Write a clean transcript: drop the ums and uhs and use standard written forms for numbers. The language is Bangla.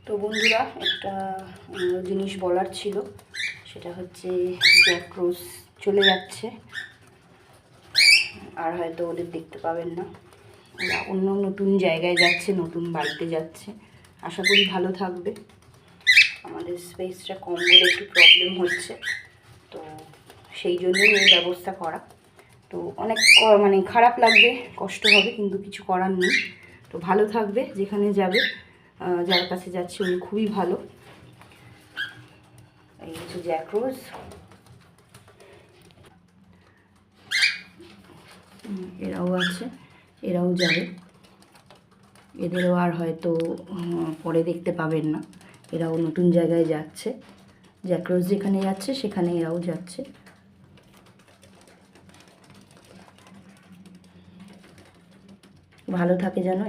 তো বন্ধুরা একটা জিনিস বলার ছিল, সেটা হচ্ছে জ্যাকরোজ চলে যাচ্ছে, আর হয়তো ওদের দেখতে পাবেন না। ওরা অন্য নতুন জায়গায় যাচ্ছে, নতুন বাড়িতে যাচ্ছে। আশা করি ভালো থাকবে। আমাদের স্পেসটা কম বলে একটু প্রবলেম হচ্ছে, তো সেই জন্যই এই ব্যবস্থা করা। তো অনেক মানে খারাপ লাগবে, কষ্ট হবে, কিন্তু কিছু করার নেই। তো ভালো থাকবে, যেখানে যাবে, যার কাছে যাচ্ছে উনি খুবই ভালো। এই হচ্ছে জ্যাকরোজ। এরাও আছে, এরাও যাবে। এদেরও আর হয়তো পরে দেখতে পাবেন না। এরাও নতুন জায়গায় যাচ্ছে। জ্যাকরোজ যেখানে যাচ্ছে সেখানে এরাও যাচ্ছে। ভালো থাকে যেন।